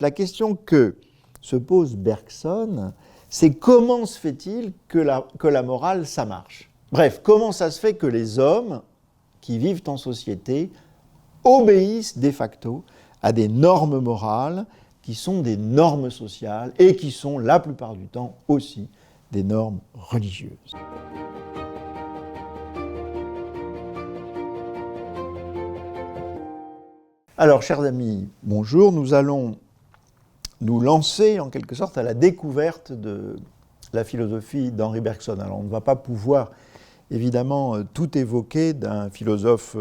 La question que se pose Bergson, c'est comment se fait-il que la morale, ça marche? Bref, comment ça se fait que les hommes qui vivent en société obéissent de facto à des normes morales qui sont des normes sociales et qui sont la plupart du temps aussi des normes religieuses. Alors, chers amis, bonjour, nous allons nous lancer en quelque sorte à la découverte de la philosophie d'Henri Bergson. Alors, on ne va pas pouvoir évidemment tout évoquer d'un philosophe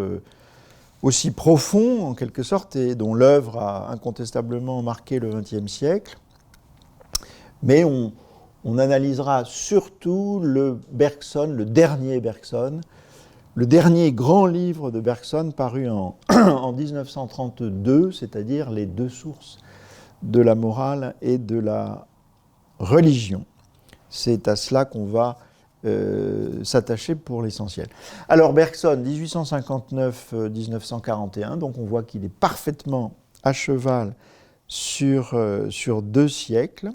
aussi profond en quelque sorte et dont l'œuvre a incontestablement marqué le XXe siècle, mais on analysera surtout le Bergson, le dernier Bergson, le dernier grand livre de Bergson paru en 1932, c'est-à-dire les deux sources de la morale et de la religion. C'est à cela qu'on va s'attacher pour l'essentiel. Alors Bergson, 1859-1941, donc on voit qu'il est parfaitement à cheval sur 2 siècles,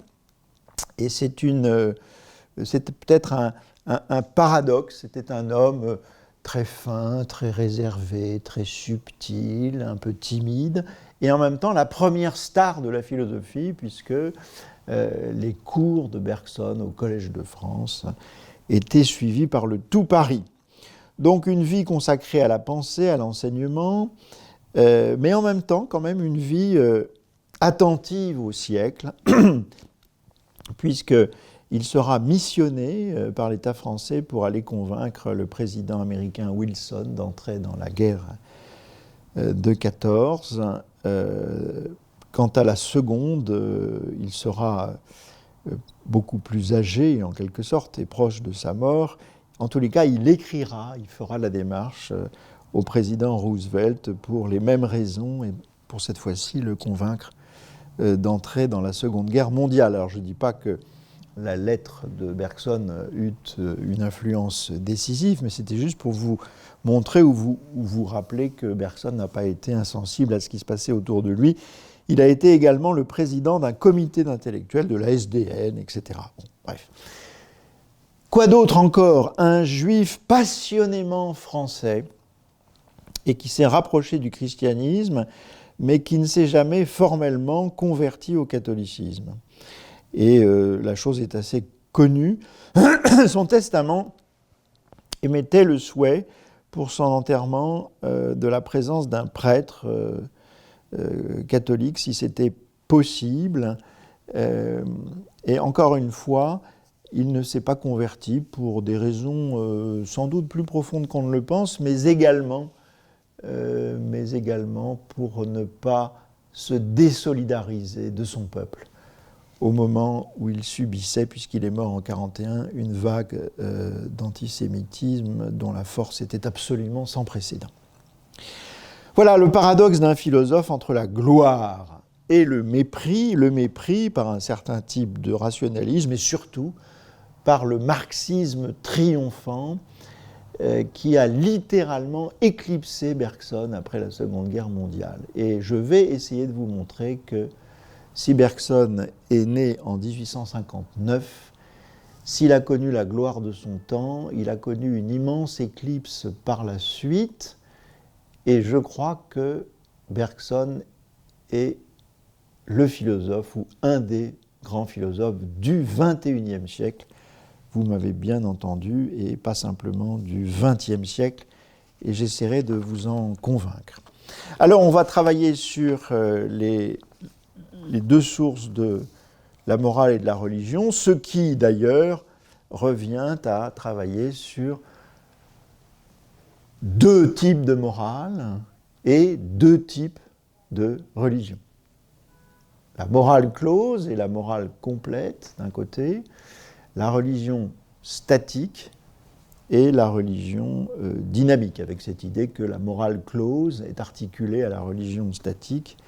et c'est peut-être un paradoxe. C'était un homme très fin, très réservé, très subtil, un peu timide, et en même temps la première star de la philosophie, puisque les cours de Bergson au Collège de France étaient suivis par le tout Paris. Donc une vie consacrée à la pensée, à l'enseignement, mais en même temps quand même une vie attentive au siècle, puisqu'il sera missionné par l'État français pour aller convaincre le président américain Wilson d'entrer dans la guerre de 14. Quant à la seconde, il sera beaucoup plus âgé en quelque sorte et proche de sa mort. En tous les cas, il fera la démarche au président Roosevelt pour les mêmes raisons et pour cette fois-ci le convaincre d'entrer dans la Seconde Guerre mondiale. Alors je ne dis pas que la lettre de Bergson eut une influence décisive, mais c'était juste pour vous montrer ou vous rappeler que Bergson n'a pas été insensible à ce qui se passait autour de lui. Il a été également le président d'un comité d'intellectuels de la SDN, etc. Bon, bref. Quoi d'autre encore? Un juif passionnément français et qui s'est rapproché du christianisme, mais qui ne s'est jamais formellement converti au catholicisme. Et la chose est assez connue. Son testament émettait le souhait pour son enterrement de la présence d'un prêtre catholique, si c'était possible. Et encore une fois, il ne s'est pas converti pour des raisons sans doute plus profondes qu'on ne le pense, mais également pour ne pas se désolidariser de son peuple au moment où il subissait, puisqu'il est mort en 1941, une vague d'antisémitisme dont la force était absolument sans précédent. Voilà le paradoxe d'un philosophe entre la gloire et le mépris par un certain type de rationalisme et surtout par le marxisme triomphant qui a littéralement éclipsé Bergson après la Seconde Guerre mondiale. Et je vais essayer de vous montrer que si Bergson est né en 1859, s'il a connu la gloire de son temps, il a connu une immense éclipse par la suite, et je crois que Bergson est le philosophe ou un des grands philosophes du XXIe siècle. Vous m'avez bien entendu, et pas simplement du XXe siècle, et j'essaierai de vous en convaincre. Alors, on va travailler sur les deux sources de la morale et de la religion, ce qui, d'ailleurs, revient à travailler sur 2 types de morale et 2 types de religion. La morale close et la morale complète, d'un côté, la religion statique et la religion dynamique, avec cette idée que la morale close est articulée à la religion statique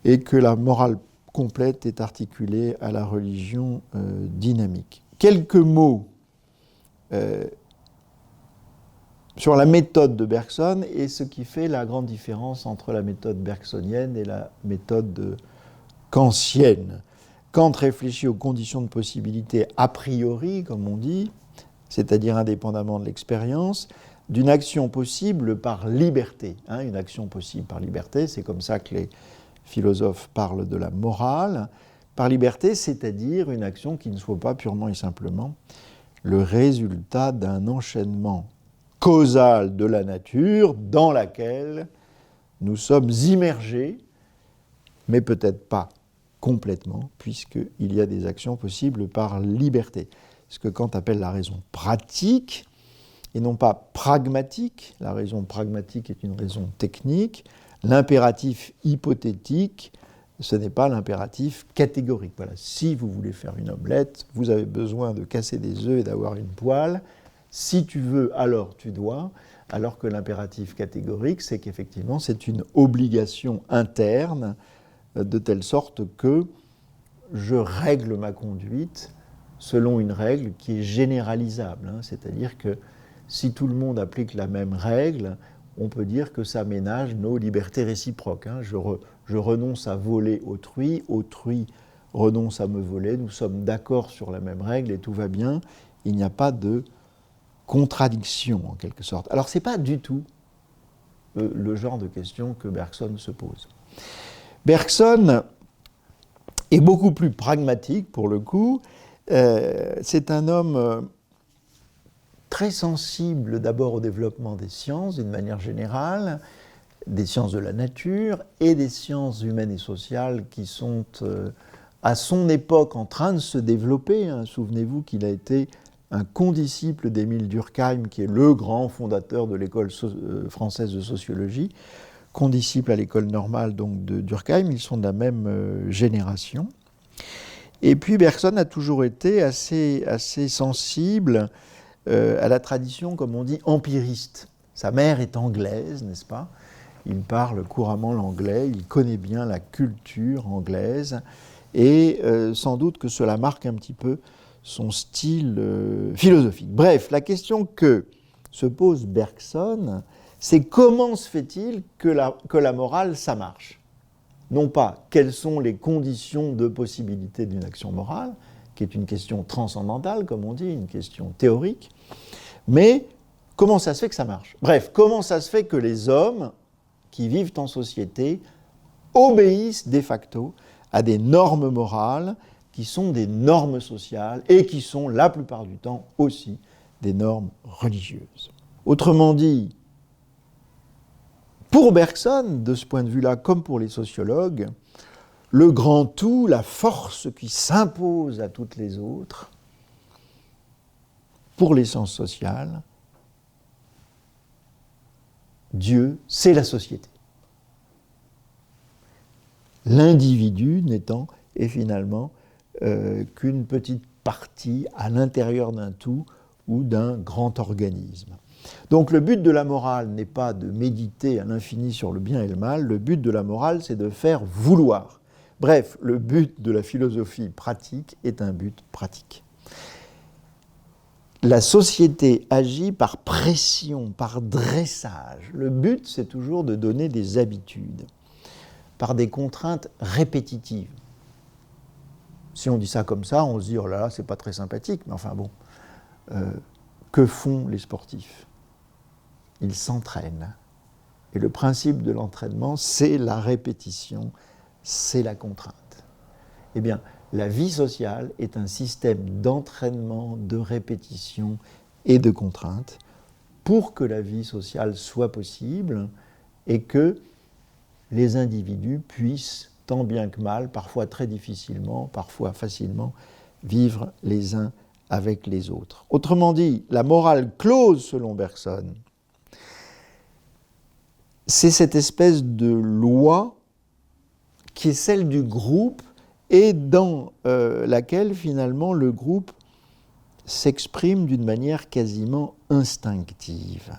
et que la morale complète est articulée à la religion dynamique. Quelques mots sur la méthode de Bergson et ce qui fait la grande différence entre la méthode bergsonienne et la méthode kantienne. Kant réfléchit aux conditions de possibilité a priori, comme on dit, c'est-à-dire indépendamment de l'expérience, d'une action possible par liberté. Une action possible par liberté, c'est comme ça que les philosophes parlent de la morale. Par liberté, c'est-à-dire une action qui ne soit pas purement et simplement le résultat d'un enchaînement causal de la nature dans laquelle nous sommes immergés, mais peut-être pas complètement, puisqu'il y a des actions possibles par liberté. Ce que Kant appelle la raison pratique, et non pas pragmatique. La raison pragmatique est une raison technique. L'impératif hypothétique, ce n'est pas l'impératif catégorique. Voilà. Si vous voulez faire une omelette, vous avez besoin de casser des œufs et d'avoir une poêle. Si tu veux, alors tu dois. Alors que l'impératif catégorique, c'est qu'effectivement, c'est une obligation interne, de telle sorte que je règle ma conduite selon une règle qui est généralisable. C'est-à-dire que si tout le monde applique la même règle, on peut dire que ça ménage nos libertés réciproques. Je renonce à voler autrui, autrui renonce à me voler, nous sommes d'accord sur la même règle et tout va bien. Il n'y a pas de contradiction, en quelque sorte. Alors, ce n'est pas du tout le genre de question que Bergson se pose. Bergson est beaucoup plus pragmatique, pour le coup. C'est un homme très sensible d'abord au développement des sciences, d'une manière générale, des sciences de la nature et des sciences humaines et sociales qui sont à son époque en train de se développer. Souvenez-vous qu'il a été un condisciple d'Émile Durkheim, qui est le grand fondateur de l'école française de sociologie, condisciple à l'école normale donc de Durkheim, ils sont de la même génération. Et puis Bergson a toujours été assez sensible à la tradition, comme on dit, empiriste. Sa mère est anglaise, n'est-ce pas ? Il parle couramment l'anglais, il connaît bien la culture anglaise, et sans doute que cela marque un petit peu son style philosophique. Bref, la question que se pose Bergson, c'est comment se fait-il que la morale, ça marche ? Non pas quelles sont les conditions de possibilité d'une action morale, qui est une question transcendantale, comme on dit, une question théorique, mais comment ça se fait que ça marche ? Bref, comment ça se fait que les hommes qui vivent en société obéissent de facto à des normes morales qui sont des normes sociales et qui sont la plupart du temps aussi des normes religieuses. Autrement dit, pour Bergson, de ce point de vue-là, comme pour les sociologues, le grand tout, la force qui s'impose à toutes les autres, pour les sciences sociales, Dieu, c'est la société. L'individu n'étant, et finalement, qu'une petite partie à l'intérieur d'un tout ou d'un grand organisme. Donc le but de la morale n'est pas de méditer à l'infini sur le bien et le mal, le but de la morale c'est de faire vouloir. Bref, le but de la philosophie pratique est un but pratique. La société agit par pression, par dressage. Le but c'est toujours de donner des habitudes, par des contraintes répétitives. Si on dit ça comme ça, on se dit « oh là là, c'est pas très sympathique », mais enfin bon, que font les sportifs ? Ils s'entraînent. Et le principe de l'entraînement, c'est la répétition, c'est la contrainte. Eh bien, la vie sociale est un système d'entraînement, de répétition et de contrainte pour que la vie sociale soit possible et que les individus puissent tant bien que mal, parfois très difficilement, parfois facilement, vivre les uns avec les autres. Autrement dit, la morale close, selon Bergson, c'est cette espèce de loi qui est celle du groupe et dans laquelle, finalement, le groupe s'exprime d'une manière quasiment instinctive.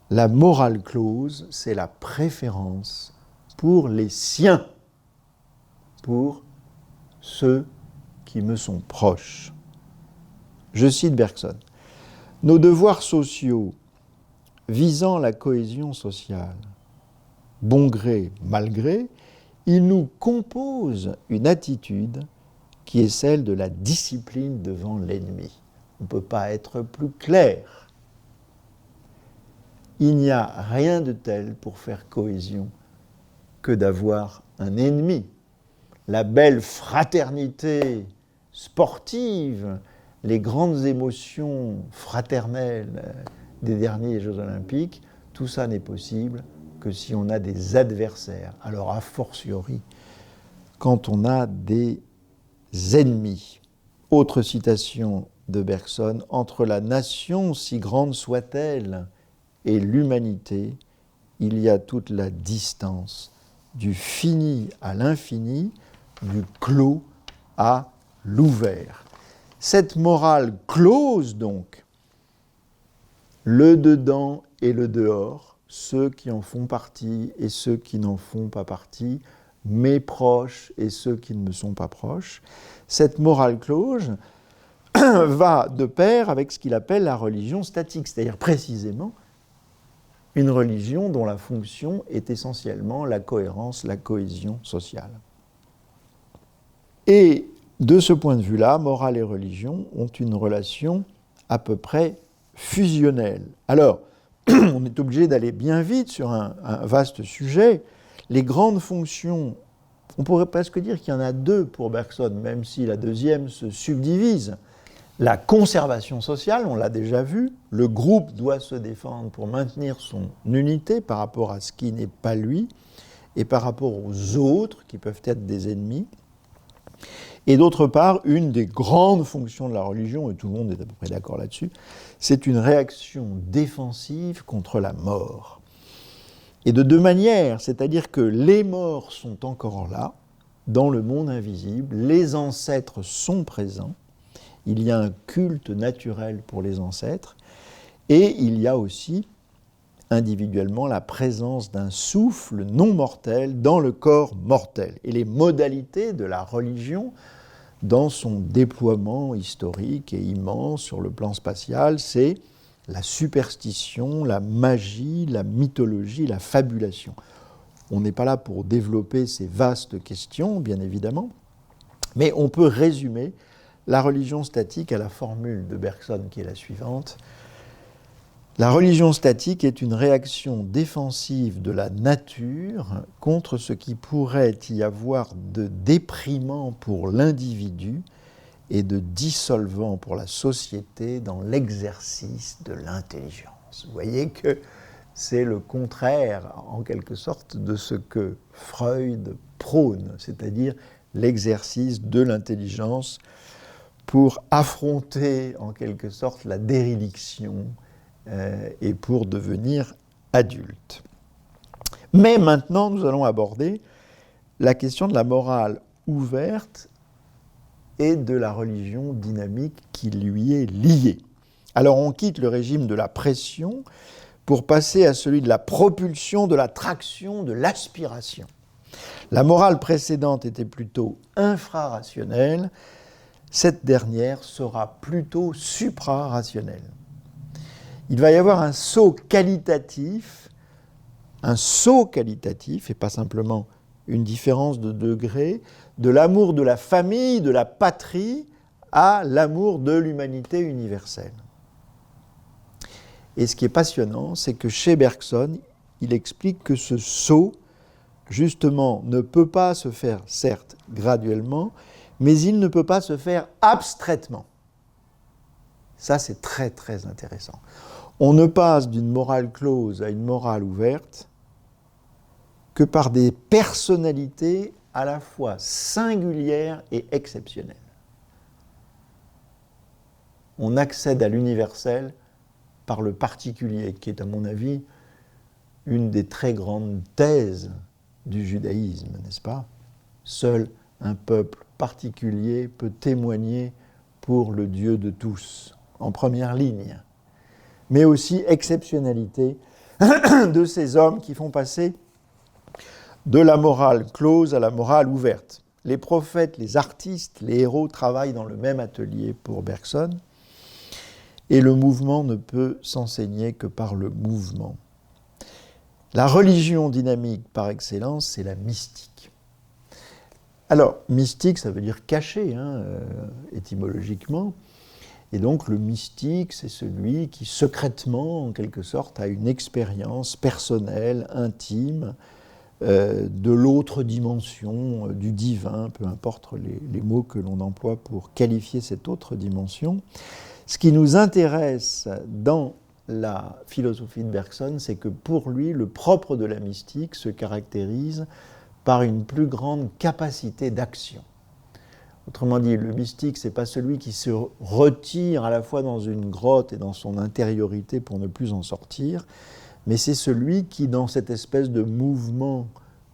La morale close, c'est la préférence pour les siens, pour ceux qui me sont proches. Je cite Bergson. « Nos devoirs sociaux visant la cohésion sociale, bon gré, mal gré, il nous compose une attitude qui est celle de la discipline devant l'ennemi. On ne peut pas être plus clair. Il n'y a rien de tel pour faire cohésion que d'avoir un ennemi. La belle fraternité sportive, les grandes émotions fraternelles des derniers Jeux Olympiques, tout ça n'est possible que si on a des adversaires. Alors a fortiori, quand on a des ennemis. Autre citation de Bergson, « Entre la nation, si grande soit-elle, et l'humanité, il y a toute la distance, du fini à l'infini, du clos à l'ouvert. » Cette morale close donc le dedans et le dehors, ceux qui en font partie et ceux qui n'en font pas partie, mes proches et ceux qui ne me sont pas proches. Cette morale close va de pair avec ce qu'il appelle la religion statique, c'est-à-dire précisément une religion dont la fonction est essentiellement la cohérence, la cohésion sociale. Et de ce point de vue-là, morale et religion ont une relation à peu près fusionnelle. Alors, on est obligé d'aller bien vite sur un vaste sujet. Les grandes fonctions, on pourrait presque dire qu'il y en a deux pour Bergson, même si la deuxième se subdivise. La conservation sociale, on l'a déjà vu, le groupe doit se défendre pour maintenir son unité par rapport à ce qui n'est pas lui et par rapport aux autres qui peuvent être des ennemis. Et d'autre part, une des grandes fonctions de la religion, et tout le monde est à peu près d'accord là-dessus, c'est une réaction défensive contre la mort. Et de deux manières, c'est-à-dire que les morts sont encore là, dans le monde invisible, les ancêtres sont présents, il y a un culte naturel pour les ancêtres, et il y a aussi, individuellement, la présence d'un souffle non mortel dans le corps mortel. Et les modalités de la religion, dans son déploiement historique et immense sur le plan spatial, c'est la superstition, la magie, la mythologie, la fabulation. On n'est pas là pour développer ces vastes questions, bien évidemment, mais on peut résumer la religion statique à la formule de Bergson qui est la suivante. La religion statique est une réaction défensive de la nature contre ce qui pourrait y avoir de déprimant pour l'individu et de dissolvant pour la société dans l'exercice de l'intelligence. Vous voyez que c'est le contraire, en quelque sorte, de ce que Freud prône, c'est-à-dire l'exercice de l'intelligence pour affronter, en quelque sorte, la déréliction et pour devenir adulte. Mais maintenant, nous allons aborder la question de la morale ouverte et de la religion dynamique qui lui est liée. Alors on quitte le régime de la pression pour passer à celui de la propulsion, de la traction, de l'aspiration. La morale précédente était plutôt infrarationnelle, cette dernière sera plutôt suprarationnelle. Il va y avoir un saut qualitatif, et pas simplement une différence de degré, de l'amour de la famille, de la patrie, à l'amour de l'humanité universelle. Et ce qui est passionnant, c'est que chez Bergson, il explique que ce saut, justement, ne peut pas se faire, certes, graduellement, mais il ne peut pas se faire abstraitement. Ça, c'est très, très intéressant. On ne passe d'une morale close à une morale ouverte que par des personnalités à la fois singulières et exceptionnelles. On accède à l'universel par le particulier, qui est, à mon avis, une des très grandes thèses du judaïsme, n'est-ce pas ? Seul un peuple particulier peut témoigner pour le Dieu de tous, en première ligne. Mais aussi exceptionnalité de ces hommes qui font passer de la morale close à la morale ouverte. Les prophètes, les artistes, les héros travaillent dans le même atelier pour Bergson, et le mouvement ne peut s'enseigner que par le mouvement. La religion dynamique par excellence, c'est la mystique. Alors, mystique, ça veut dire caché, étymologiquement. Et donc, le mystique, c'est celui qui, secrètement, en quelque sorte, a une expérience personnelle, intime, de l'autre dimension, du divin, peu importe les mots que l'on emploie pour qualifier cette autre dimension. Ce qui nous intéresse dans la philosophie de Bergson, c'est que pour lui, le propre de la mystique se caractérise par une plus grande capacité d'action. Autrement dit, le mystique, ce n'est pas celui qui se retire à la fois dans une grotte et dans son intériorité pour ne plus en sortir, mais c'est celui qui, dans cette espèce de mouvement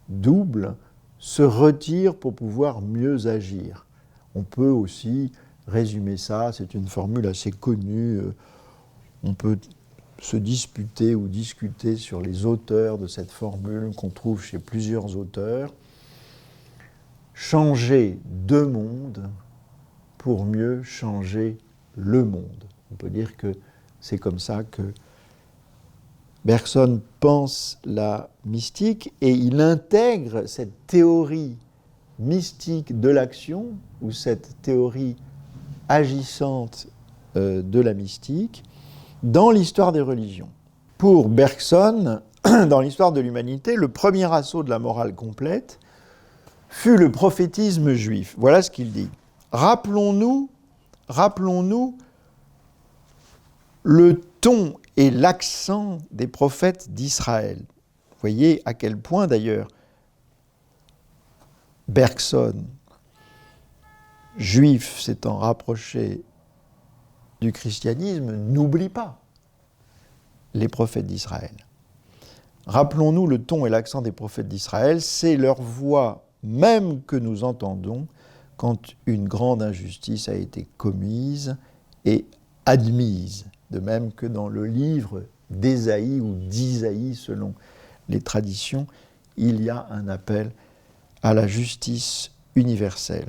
double, se retire pour pouvoir mieux agir. On peut aussi résumer ça, c'est une formule assez connue, on peut se disputer ou discuter sur les auteurs de cette formule qu'on trouve chez plusieurs auteurs. Changer de monde pour mieux changer le monde. On peut dire que c'est comme ça que Bergson pense la mystique et il intègre cette théorie mystique de l'action ou cette théorie agissante de la mystique dans l'histoire des religions. Pour Bergson, dans l'histoire de l'humanité, le premier assaut de la morale complète fut le prophétisme juif. Voilà ce qu'il dit. Rappelons-nous le ton et l'accent des prophètes d'Israël. Vous voyez à quel point d'ailleurs Bergson, juif s'étant rapproché du christianisme, n'oublie pas les prophètes d'Israël. Rappelons-nous le ton et l'accent des prophètes d'Israël, c'est leur voix même que nous entendons quand une grande injustice a été commise et admise, de même que dans le livre d'Ésaïe ou d'Isaïe, selon les traditions, il y a un appel à la justice universelle.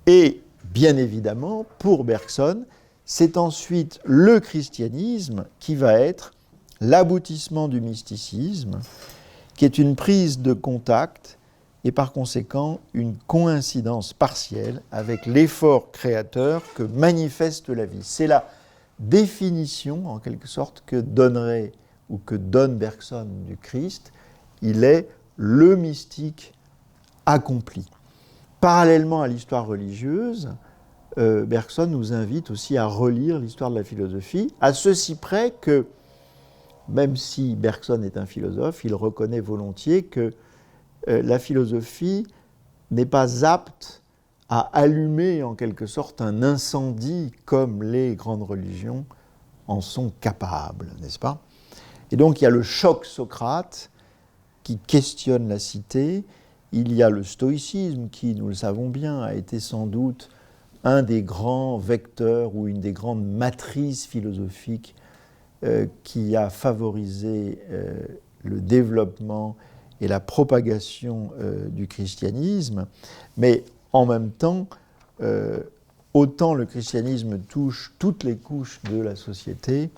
Et bien évidemment, pour Bergson, c'est ensuite le christianisme qui va être l'aboutissement du mysticisme, qui est une prise de contact et par conséquent une coïncidence partielle avec l'effort créateur que manifeste la vie. C'est la définition, en quelque sorte, que donnerait ou que donne Bergson du Christ. Il est le mystique accompli. Parallèlement à l'histoire religieuse, Bergson nous invite aussi à relire l'histoire de la philosophie, à ceci près que, même si Bergson est un philosophe, il reconnaît volontiers que la philosophie n'est pas apte à allumer en quelque sorte un incendie comme les grandes religions en sont capables, n'est-ce pas ? Et donc il y a le choc Socrate qui questionne la cité, il y a le stoïcisme qui, nous le savons bien, a été sans doute un des grands vecteurs ou une des grandes matrices philosophiques qui a favorisé le développement et la propagation du christianisme, mais en même temps, autant le christianisme touche toutes les couches de la société,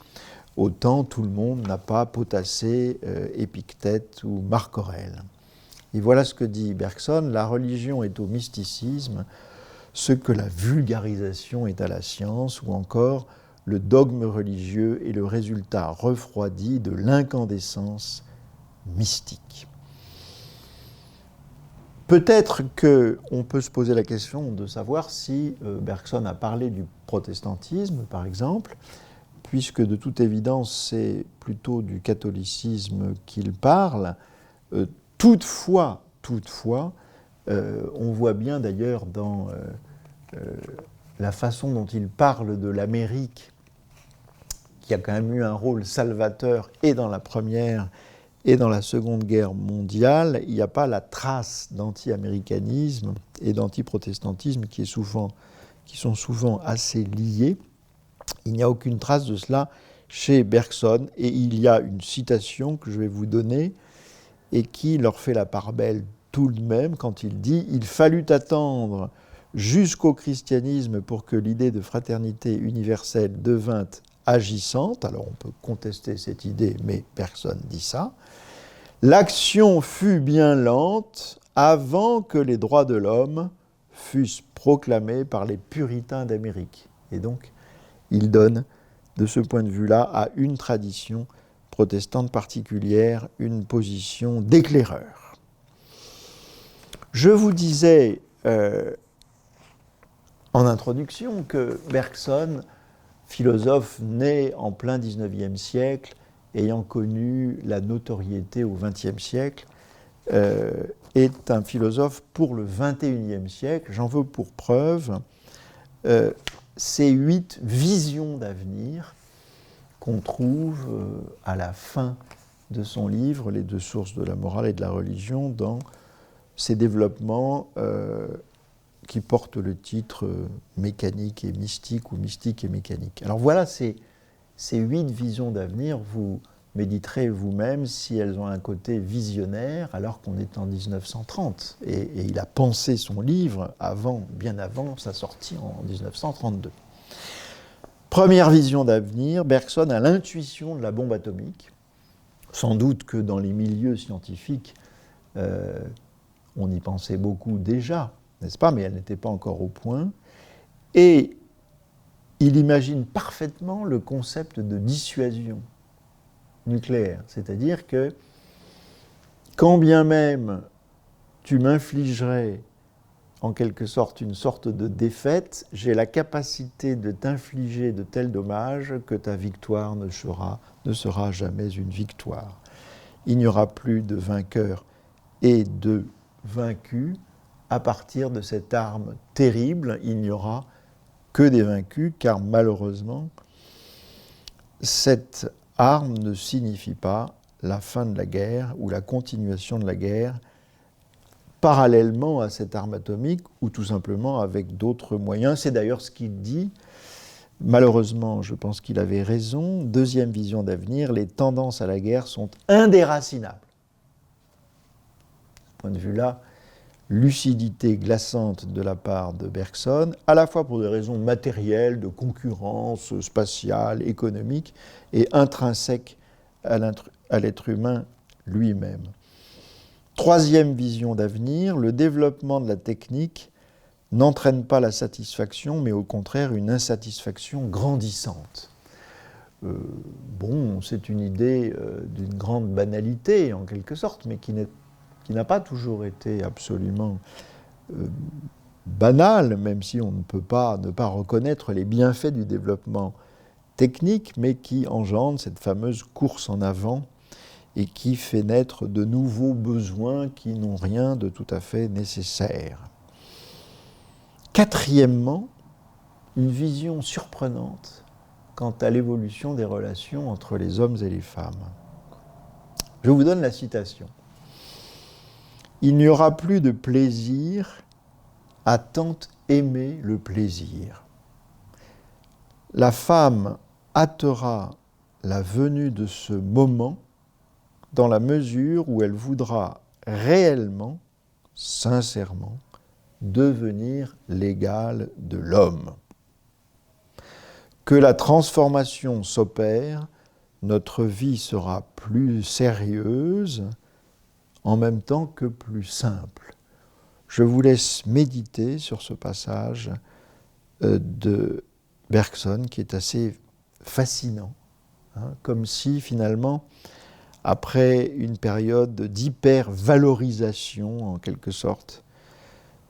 autant tout le monde n'a pas potassé Épictète ou Marc Aurèle. Et voilà ce que dit Bergson, la religion est au mysticisme, ce que la vulgarisation est à la science, ou encore le dogme religieux est le résultat refroidi de l'incandescence mystique. Peut-être qu'on peut se poser la question de savoir si Bergson a parlé du protestantisme, par exemple, puisque de toute évidence, c'est plutôt du catholicisme qu'il parle. Toutefois, on voit bien d'ailleurs dans la façon dont il parle de l'Amérique, qui a quand même eu un rôle salvateur et dans la Première et dans la Seconde Guerre mondiale, il n'y a pas la trace d'anti-américanisme et d'anti-protestantisme qui sont souvent assez liés. Il n'y a aucune trace de cela chez Bergson, et il y a une citation que je vais vous donner et qui leur fait la part belle tout de même quand il dit « Il fallut attendre jusqu'au christianisme pour que l'idée de fraternité universelle devînt agissante ». Alors on peut contester cette idée, mais personne dit ça. L'action fut bien lente avant que les droits de l'homme fussent proclamés par les puritains d'Amérique. Et donc, il donne, de ce point de vue-là, à une tradition protestante particulière, une position d'éclaireur. Je vous disais en introduction que Bergson, philosophe né en plein XIXe siècle, ayant connu la notoriété au XXe siècle, est un philosophe pour le XXIe siècle. J'en veux pour preuve ces 8 visions d'avenir qu'on trouve à la fin de son livre, Les 2 sources de la morale et de la religion, dans ces développements qui portent le titre mécanique et mystique ou mystique et mécanique. Alors voilà ces 8 visions d'avenir, vous méditerez vous-même si elles ont un côté visionnaire alors qu'on est en 1930. Et il a pensé son livre bien avant sa sortie en 1932. Première vision d'avenir, Bergson a l'intuition de la bombe atomique. Sans doute que dans les milieux scientifiques, on y pensait beaucoup déjà, n'est-ce pas, mais elle n'était pas encore au point. Et il imagine parfaitement le concept de dissuasion nucléaire, c'est-à-dire que quand bien même tu m'infligerais en quelque sorte une sorte de défaite, j'ai la capacité de t'infliger de tels dommages que ta victoire ne sera jamais une victoire. Il n'y aura plus de vainqueurs et de vaincus. À partir de cette arme terrible, il n'y aura que des vaincus, car malheureusement, cette arme ne signifie pas la fin de la guerre ou la continuation de la guerre parallèlement à cette arme atomique ou tout simplement avec d'autres moyens. C'est d'ailleurs ce qu'il dit. Malheureusement, je pense qu'il avait raison. Deuxième vision d'avenir, les tendances à la guerre sont indéracinables. De ce point de vue-là, lucidité glaçante de la part de Bergson, à la fois pour des raisons matérielles, de concurrence spatiale, économique, et intrinsèque à l'être humain lui-même. Troisième vision d'avenir, le développement de la technique n'entraîne pas la satisfaction, mais au contraire une insatisfaction grandissante. C'est une idée d'une grande banalité, en quelque sorte, mais qui n'a pas toujours été absolument banale, même si on ne peut pas ne pas reconnaître les bienfaits du développement technique, mais qui engendre cette fameuse course en avant et qui fait naître de nouveaux besoins qui n'ont rien de tout à fait nécessaire. Quatrièmement, une vision surprenante quant à l'évolution des relations entre les hommes et les femmes. Je vous donne la citation. Il n'y aura plus de plaisir à tant aimer le plaisir. La femme hâtera la venue de ce moment dans la mesure où elle voudra réellement, sincèrement, devenir l'égale de l'homme. Que la transformation s'opère, notre vie sera plus sérieuse, en même temps que plus simple. Je vous laisse méditer sur ce passage de Bergson qui est assez fascinant, comme si finalement, après une période d'hyper-valorisation en quelque sorte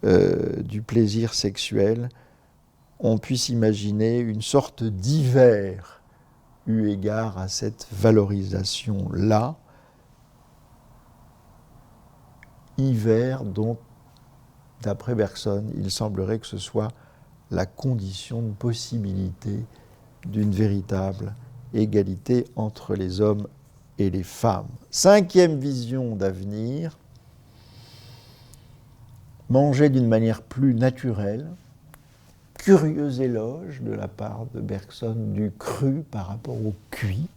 du plaisir sexuel, on puisse imaginer une sorte d'hiver eu égard à cette valorisation-là, hiver dont, d'après Bergson, il semblerait que ce soit la condition de possibilité d'une véritable égalité entre les hommes et les femmes. Cinquième vision d'avenir, manger d'une manière plus naturelle, curieux éloge de la part de Bergson du cru par rapport au cuit,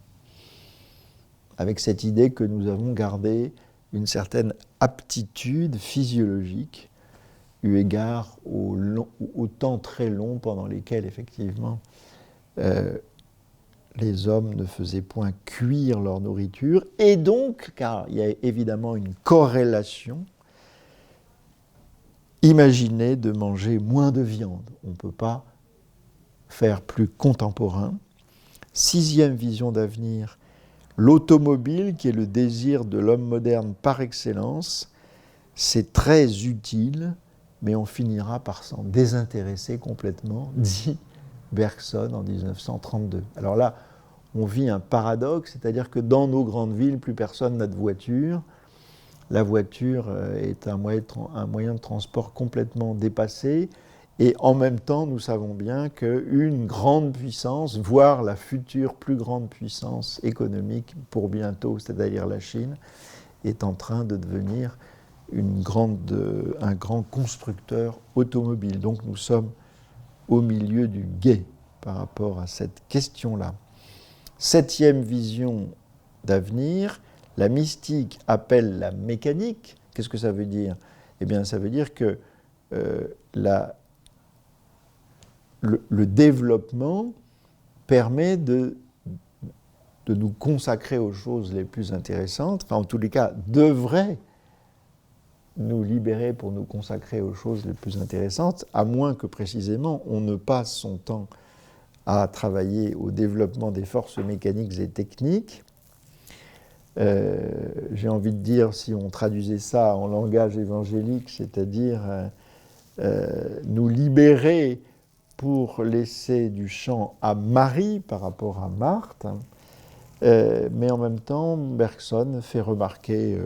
avec cette idée que nous avons gardé une certaine aptitude physiologique eu égard au temps très long pendant lesquels effectivement les hommes ne faisaient point cuire leur nourriture, et donc, car il y a évidemment une corrélation, imaginez de manger moins de viande. On ne peut pas faire plus contemporain. 6e vision d'avenir, l'automobile, qui est le désir de l'homme moderne par excellence, c'est très utile, mais on finira par s'en désintéresser complètement, dit Bergson en 1932. Alors là, on vit un paradoxe, c'est-à-dire que dans nos grandes villes, plus personne n'a de voiture. La voiture est un moyen de transport complètement dépassé, et en même temps, nous savons bien qu'une grande puissance, voire la future plus grande puissance économique pour bientôt, c'est-à-dire la Chine, est en train de devenir un grand constructeur automobile. Donc nous sommes au milieu du gué par rapport à cette question-là. 7e vision d'avenir, la mystique appelle la mécanique. Qu'est-ce que ça veut dire ? Eh bien, ça veut dire que le développement permet de nous consacrer aux choses les plus intéressantes, enfin, en tous les cas, devrait nous libérer pour nous consacrer aux choses les plus intéressantes, à moins que précisément on ne passe son temps à travailler au développement des forces mécaniques et techniques. J'ai envie de dire, si on traduisait ça en langage évangélique, c'est-à-dire nous libérer pour laisser du champ à Marie par rapport à Marthe, mais en même temps, Bergson fait remarquer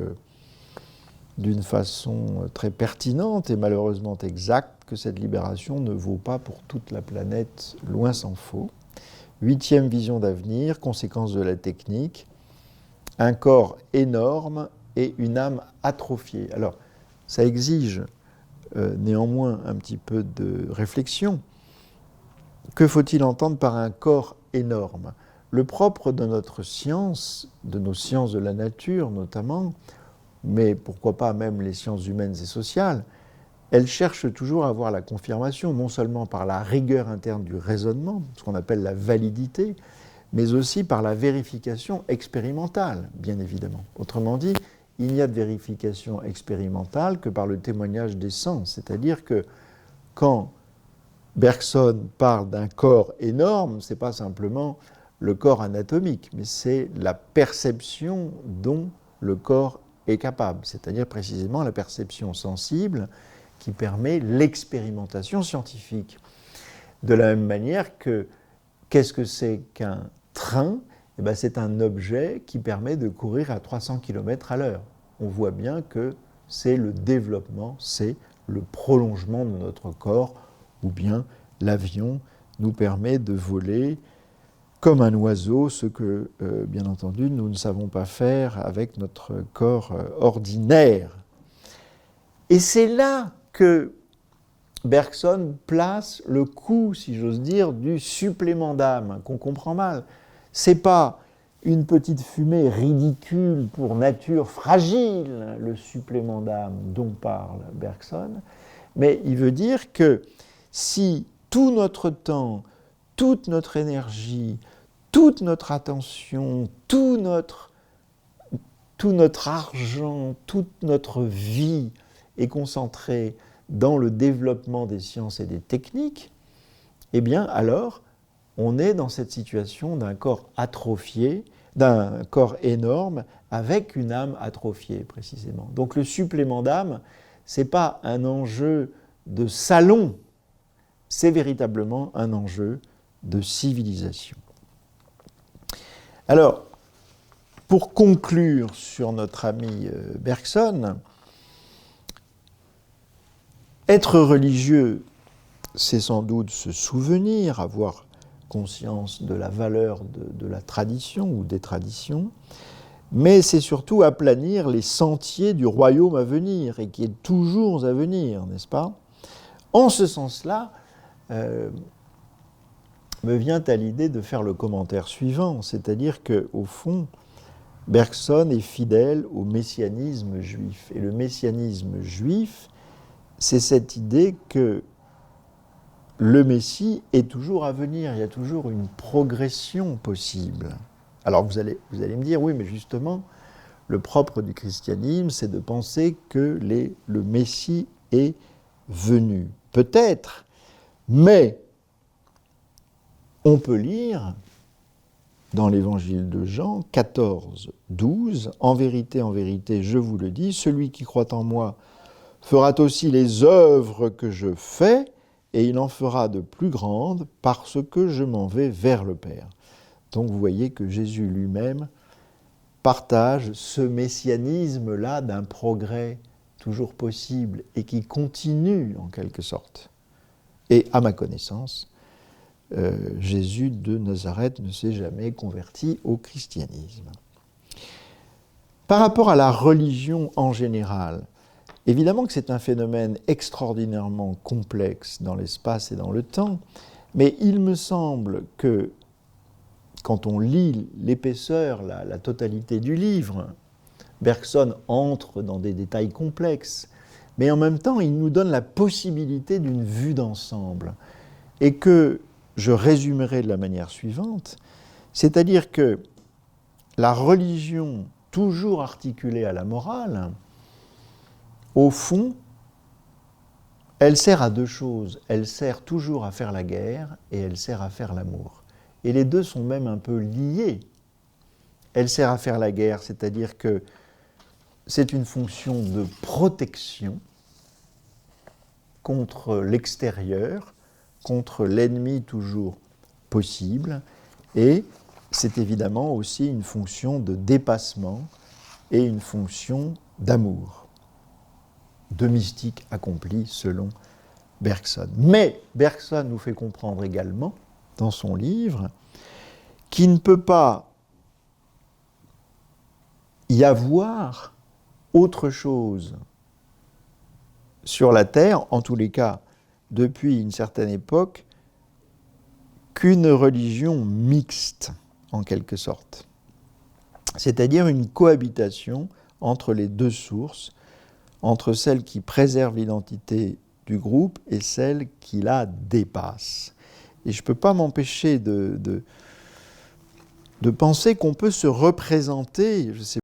d'une façon très pertinente et malheureusement exacte que cette libération ne vaut pas pour toute la planète, loin s'en faut. 8e vision d'avenir, conséquence de la technique, un corps énorme et une âme atrophiée. Alors, ça exige néanmoins un petit peu de réflexion. Que faut-il entendre par un corps énorme ? Le propre de notre science, de nos sciences de la nature notamment, mais pourquoi pas même les sciences humaines et sociales, elles cherchent toujours à avoir la confirmation, non seulement par la rigueur interne du raisonnement, ce qu'on appelle la validité, mais aussi par la vérification expérimentale, bien évidemment. Autrement dit, il n'y a de vérification expérimentale que par le témoignage des sens, c'est-à-dire que quand Bergson parle d'un corps énorme, ce n'est pas simplement le corps anatomique, mais c'est la perception dont le corps est capable, c'est-à-dire précisément la perception sensible qui permet l'expérimentation scientifique. De la même manière que, qu'est-ce que c'est qu'un train ? Eh bien, c'est un objet qui permet de courir à 300 km/h. On voit bien que c'est le développement, c'est le prolongement de notre corps, ou bien l'avion nous permet de voler comme un oiseau, ce que, bien entendu, nous ne savons pas faire avec notre corps ordinaire. Et c'est là que Bergson place le coup, si j'ose dire, du supplément d'âme, qu'on comprend mal. Ce n'est pas une petite fumée ridicule pour nature fragile, le supplément d'âme dont parle Bergson, mais il veut dire que si tout notre temps, toute notre énergie, toute notre attention, tout notre argent, toute notre vie est concentrée dans le développement des sciences et des techniques, eh bien alors on est dans cette situation d'un corps atrophié, d'un corps énorme avec une âme atrophiée précisément. Donc le supplément d'âme, ce n'est pas un enjeu de salon, c'est véritablement un enjeu de civilisation. Alors, pour conclure sur notre ami Bergson, être religieux, c'est sans doute se souvenir, avoir conscience de la valeur de la tradition ou des traditions, mais c'est surtout aplanir les sentiers du royaume à venir, et qui est toujours à venir, n'est-ce pas ? En ce sens-là, me vient à l'idée de faire le commentaire suivant, c'est-à-dire qu'au fond, Bergson est fidèle au messianisme juif. Et le messianisme juif, c'est cette idée que le Messie est toujours à venir, il y a toujours une progression possible. Alors vous allez me dire, oui, mais justement, le propre du christianisme, c'est de penser que le Messie est venu. Peut-être, mais on peut lire dans l'évangile de Jean 14, 12, « En vérité, je vous le dis, celui qui croit en moi fera aussi les œuvres que je fais, et il en fera de plus grandes, parce que je m'en vais vers le Père. » Donc vous voyez que Jésus lui-même partage ce messianisme-là d'un progrès toujours possible et qui continue en quelque sorte. Et à ma connaissance, Jésus de Nazareth ne s'est jamais converti au christianisme. Par rapport à la religion en général, évidemment que c'est un phénomène extraordinairement complexe dans l'espace et dans le temps, mais il me semble que quand on lit l'épaisseur, la totalité du livre, Bergson entre dans des détails complexes, mais en même temps, il nous donne la possibilité d'une vue d'ensemble, et que je résumerai de la manière suivante, c'est-à-dire que la religion, toujours articulée à la morale, au fond, elle sert à deux choses. Elle sert toujours à faire la guerre et elle sert à faire l'amour. Et les deux sont même un peu liés. Elle sert à faire la guerre, c'est-à-dire que c'est une fonction de protection contre l'extérieur, contre l'ennemi toujours possible, et c'est évidemment aussi une fonction de dépassement et une fonction d'amour, de mystique accomplie selon Bergson. Mais Bergson nous fait comprendre également, dans son livre, qu'il ne peut pas y avoir autre chose sur la Terre, en tous les cas depuis une certaine époque, qu'une religion mixte, en quelque sorte. C'est-à-dire une cohabitation entre les deux sources, entre celle qui préserve l'identité du groupe et celle qui la dépasse. Et je ne peux pas m'empêcher de penser qu'on peut se représenter, je sais